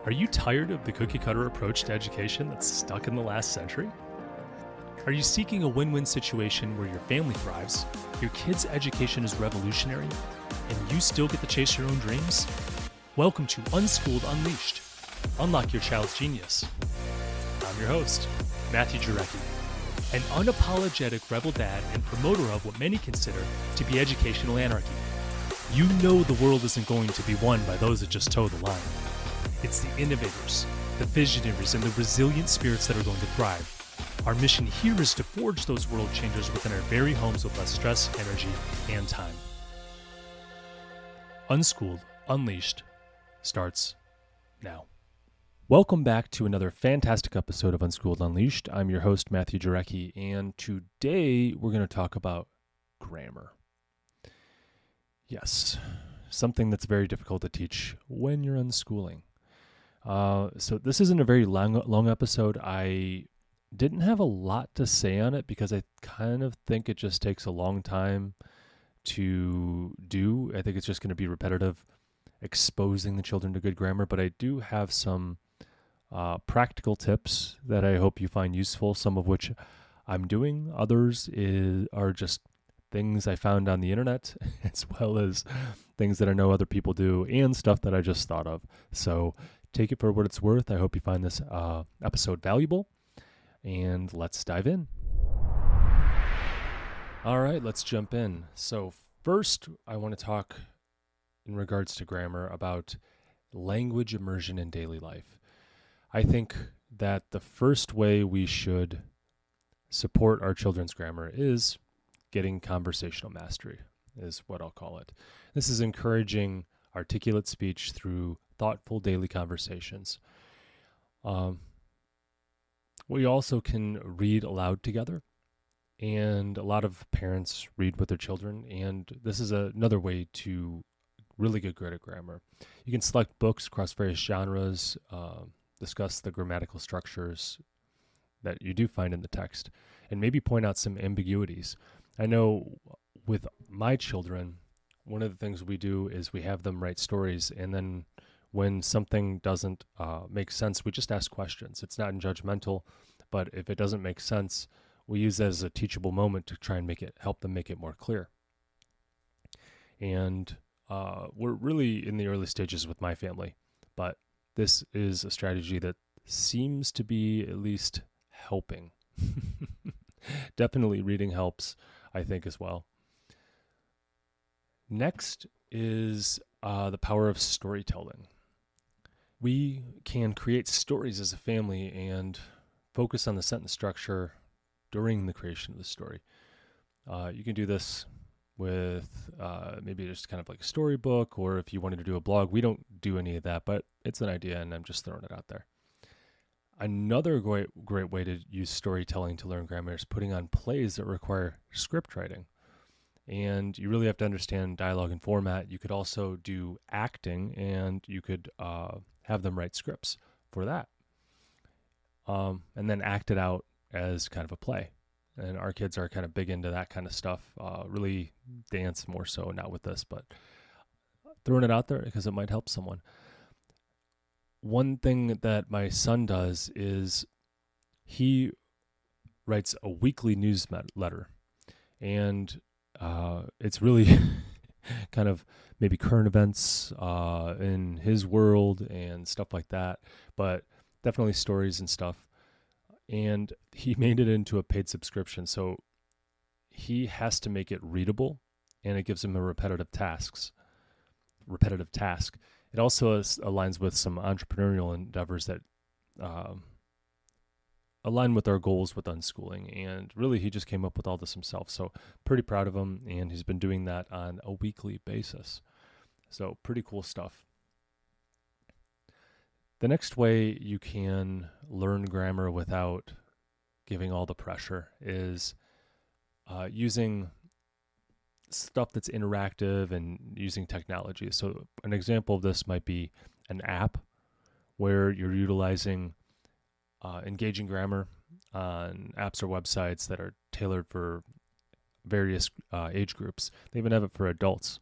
Are you tired of the cookie-cutter approach to education that's stuck in the last century? Are you seeking a win-win situation where your family thrives, your kid's education is revolutionary, and you still get to chase your own dreams? Welcome to Unschooled Unleashed. Unlock your child's genius. I'm your host, Matthew Jarecki, an unapologetic rebel dad and promoter of what many consider to be educational anarchy. You know the world isn't going to be won by those that just toe the line. It's the innovators, the visionaries, and the resilient spirits that are going to thrive. Our mission here is to forge those world changers within our very homes with less stress, energy, and time. Unschooled Unleashed starts now. Welcome back to another fantastic episode of Unschooled Unleashed. I'm your host, Matthew Jarecki, and today we're going to talk about grammar. Yes, something that's very difficult to teach when you're unschooling. So this isn't a very long episode. I didn't have a lot to say on it because I kind of think it just takes a long time to do. I think it's just going to be repetitive, exposing the children to good grammar. But I do have some practical tips that I hope you find useful, some of which I'm doing. Others are just things I found on the internet, as well as things that I know other people do and stuff that I just thought of. So take it for what it's worth. I hope you find this episode valuable, and let's dive in. All right, let's jump in. So first, I want to talk in regards to grammar about language immersion in daily life. I think that the first way we should support our children's grammar is getting conversational mastery, is what I'll call it. This is encouraging articulate speech through thoughtful daily conversations. We also can read aloud together, and a lot of parents read with their children, and this is another way to really get good at grammar. You can select books across various genres, discuss the grammatical structures that you do find in the text, and maybe point out some ambiguities. I know with my children, one of the things we do is we have them write stories, and then when something doesn't make sense, we just ask questions. It's not judgmental, but if it doesn't make sense, we use that as a teachable moment to try and help them make it more clear. And we're really in the early stages with my family, but this is a strategy that seems to be at least helping. Definitely reading helps, I think, as well. Next is the power of storytelling. We can create stories as a family and focus on the sentence structure during the creation of the story. You can do this with maybe just kind of like a storybook, or if you wanted to do a blog. We don't do any of that, but it's an idea, and I'm just throwing it out there. Another great way to use storytelling to learn grammar is putting on plays that require script writing. And you really have to understand dialogue and format. You could also do acting, and you could have them write scripts for that. And then act it out as kind of a play. And our kids are kind of big into that kind of stuff. Really dance more so, not with this, but throwing it out there because it might help someone. One thing that my son does is he writes a weekly newsletter, and it's really kind of maybe current events in his world and stuff like that, but definitely stories and stuff. And he made it into a paid subscription, so he has to make it readable, and it gives him a repetitive task. It also aligns with some entrepreneurial endeavors that align with our goals with unschooling. And really, he just came up with all this himself. So pretty proud of him, and he's been doing that on a weekly basis. So pretty cool stuff. The next way you can learn grammar without giving all the pressure is using stuff that's interactive and using technology. So an example of this might be an app where you're utilizing engaging grammar on apps or websites that are tailored for various age groups. They even have it for adults,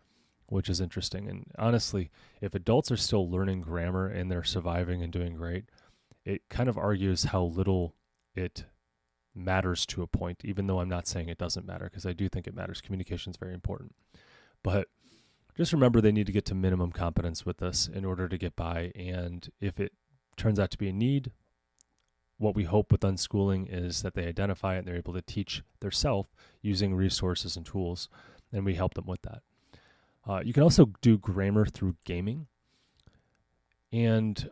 which is interesting. And honestly, if adults are still learning grammar and they're surviving and doing great, it kind of argues how little it matters to a point, even though I'm not saying it doesn't matter, because I do think it matters. Communication is very important. But just remember they need to get to minimum competence with this in order to get by. And if it turns out to be a need, what we hope with unschooling is that they identify it and they're able to teach theirself using resources and tools, and we help them with that. You can also do grammar through gaming, and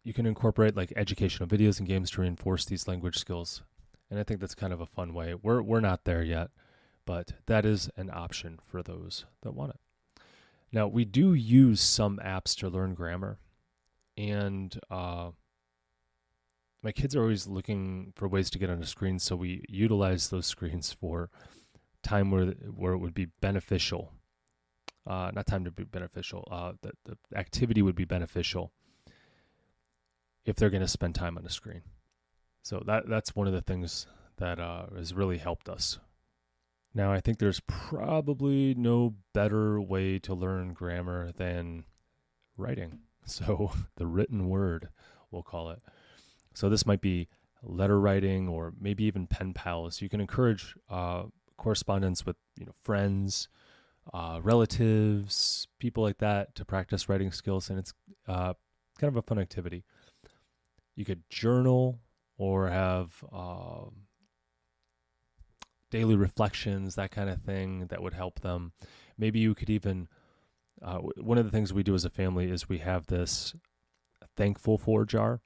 you can incorporate like educational videos and games to reinforce these language skills. And I think that's kind of a fun way. We're not there yet, but that is an option for those that want it. Now, we do use some apps to learn grammar, and my kids are always looking for ways to get on a screen, so we utilize those screens for time where it would be beneficial. Not time to be beneficial. The activity would be beneficial if they're going to spend time on a screen. So that's one of the things that has really helped us. Now, I think there's probably no better way to learn grammar than writing. So the written word, we'll call it. So this might be letter writing or maybe even pen pals. You can encourage correspondence with friends, relatives, people like that to practice writing skills, and it's kind of a fun activity. You could journal or have daily reflections, that kind of thing that would help them. Maybe you could even, one of the things we do as a family is we have this thankful for jar,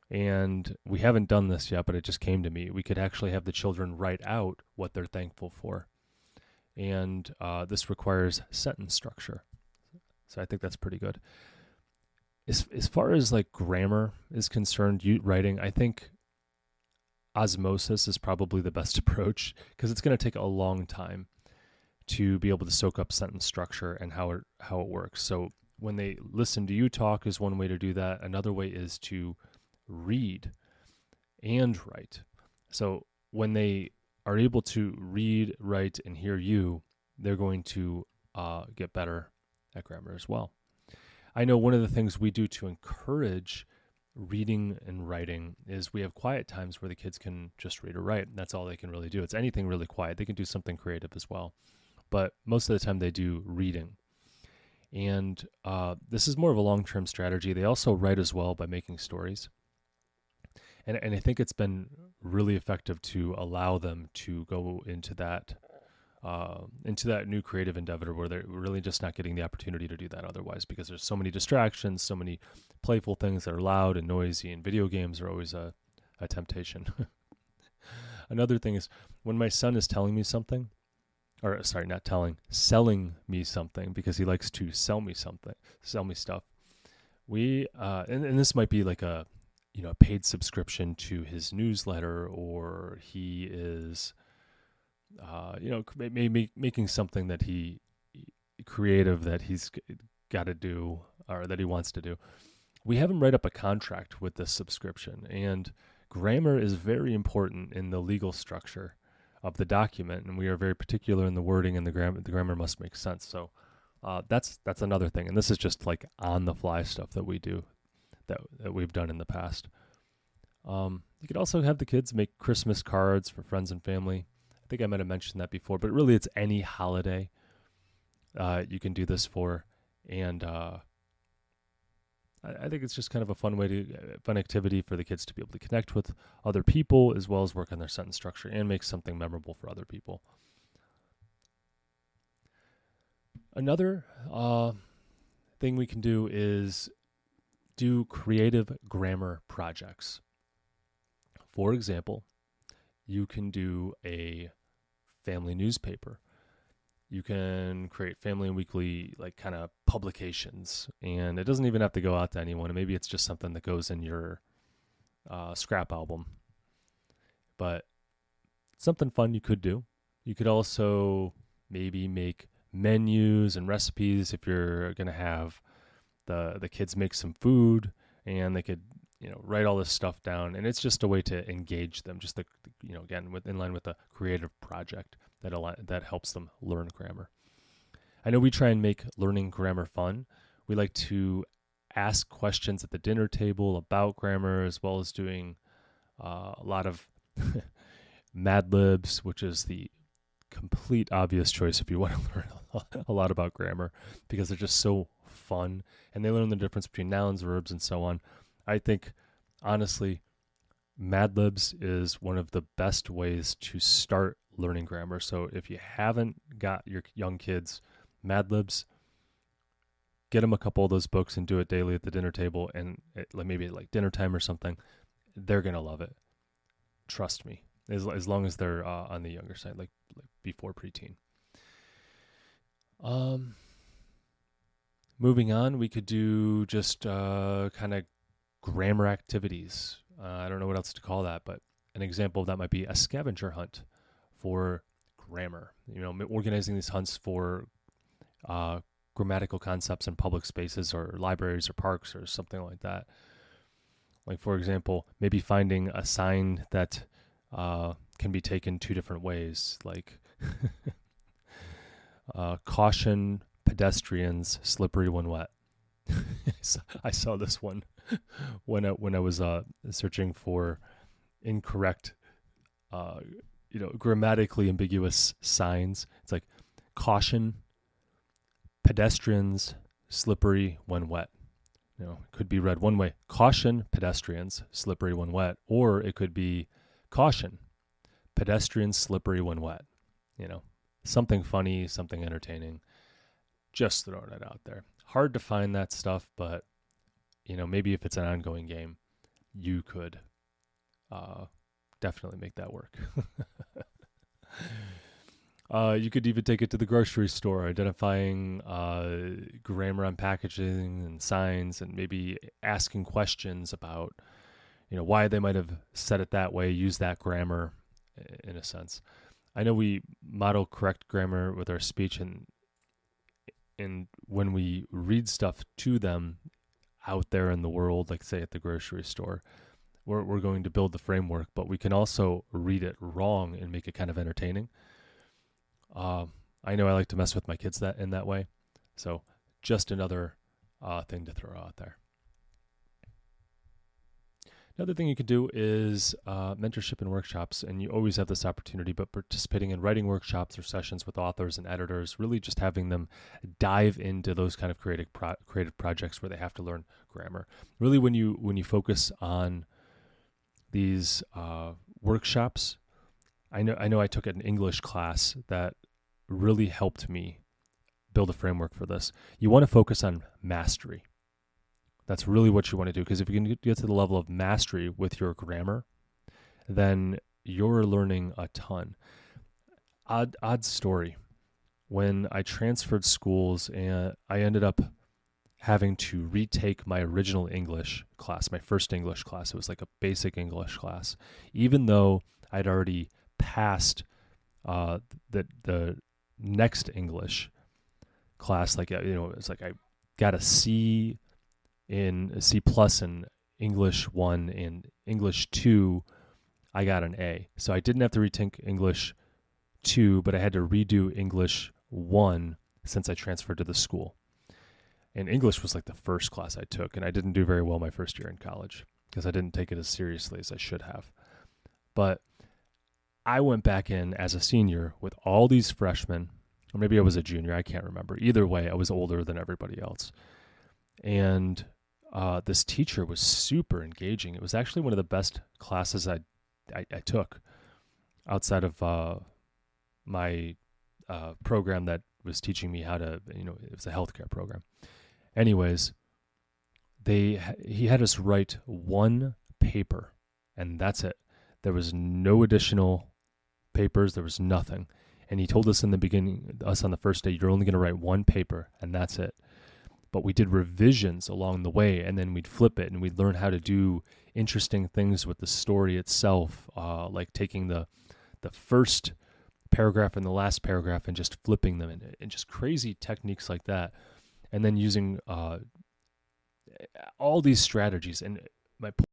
and we haven't done this yet, but it just came to me. We could actually have the children write out what they're thankful for, and this requires sentence structure. So I think that's pretty good. As far as like grammar is concerned, writing, I think osmosis is probably the best approach, because it's going to take a long time to be able to soak up sentence structure and how it works. So when they listen to you talk is one way to do that. Another way is to read and write. So when they are able to read, write, and hear you, they're going to get better at grammar as well. I know one of the things we do to encourage reading and writing is we have quiet times where the kids can just read or write. That's all they can really do. It's anything really quiet. They can do something creative as well, but most of the time they do reading. And this is more of a long-term strategy. They also write as well by making stories. And I think it's been really effective to allow them to go into that new creative endeavor where they're really just not getting the opportunity to do that otherwise, because there's so many distractions, so many playful things that are loud and noisy, and video games are always a temptation. Another thing is when my son is telling me something, selling me something, because he likes to sell me stuff. We, and this might be like a paid subscription to his newsletter, or he is, maybe making something that he creative that he's got to do or that he wants to do. We have him write up a contract with this subscription, and grammar is very important in the legal structure of the document, and we are very particular in the wording, and the grammar must make sense. So that's another thing, and this is just like on the fly stuff that we do that we've done in the past. You could also have the kids make Christmas cards for friends and family. I think I might have mentioned that before, but really it's any holiday you can do this for, and I think it's just kind of a fun activity for the kids to be able to connect with other people, as well as work on their sentence structure and make something memorable for other people. Another thing we can do is do creative grammar projects. For example, you can do a family newspaper. You can create family and weekly kind of publications, and it doesn't even have to go out to anyone. And maybe it's just something that goes in your scrap album. But something fun you could do. You could also maybe make menus and recipes if you're going to have the kids make some food, and they could write all this stuff down, and it's just a way to engage them, just again in line with a creative project that helps them learn grammar. I know we try and make learning grammar fun. We like to ask questions at the dinner table about grammar, as well as doing a lot of Mad Libs, which is the complete obvious choice if you want to learn a lot about grammar, because they're just so fun and they learn the difference between nouns, verbs, and so on. I think, honestly, Mad Libs is one of the best ways to start learning grammar. So if you haven't got your young kids Mad Libs, get them a couple of those books and do it daily at the dinner table, and maybe at like dinner time or something. They're going to love it. Trust me. As long as they're on the younger side, like before preteen. Moving on, we could do just kind of grammar activities. I don't know what else to call that, but an example of that might be a scavenger hunt for grammar. Organizing these hunts for grammatical concepts in public spaces or libraries or parks or something like that. Like, for example, maybe finding a sign that can be taken two different ways, like caution, pedestrians, slippery when wet. I saw this one when I was searching for incorrect, grammatically ambiguous signs. It's like caution, pedestrians, slippery when wet. It could be read one way: caution, pedestrians, slippery when wet, or it could be caution, pedestrians, slippery when wet. Something funny, something entertaining. Just throwing it out there. Hard to find that stuff, but maybe if it's an ongoing game, you could definitely make that work. You could even take it to the grocery store, identifying grammar on packaging and signs, and maybe asking questions about, why they might have said it that way, use that grammar in a sense. I know we model correct grammar with our speech, and when we read stuff to them out there in the world, like say at the grocery store, we're going to build the framework, but we can also read it wrong and make it kind of entertaining. I know I like to mess with my kids in that way. So just another thing to throw out there. Another thing you could do is mentorship and workshops, and you always have this opportunity, but participating in writing workshops or sessions with authors and editors, really just having them dive into those kind of creative projects where they have to learn grammar. Really, when you focus on these workshops, I know I took an English class that really helped me build a framework for this. You want to focus on mastery. That's really what you want to do, because if you can get to the level of mastery with your grammar, then you're learning a ton. Odd story. When I transferred schools, and I ended up having to retake my original English class, my first English class. It was like a basic English class, even though I'd already passed the next English class. It's like I got a C plus in English 1, and English 2 I got an A. So I didn't have to retake English 2, but I had to redo English 1 since I transferred to the school. And English was like the first class I took, and I didn't do very well my first year in college because I didn't take it as seriously as I should have. But I went back in as a senior with all these freshmen, or maybe I was a junior, I can't remember. Either way, I was older than everybody else. And this teacher was super engaging. It was actually one of the best classes I took outside of my program that was teaching me how to, it was a healthcare program. Anyways, he had us write one paper, and that's it. There was no additional papers. There was nothing. And he told us in the beginning, us on the first day, you're only going to write one paper, and that's it. But we did revisions along the way, and then we'd flip it, and we'd learn how to do interesting things with the story itself, like taking the first paragraph and the last paragraph and just flipping them, and just crazy techniques like that. And then using all these strategies. And my point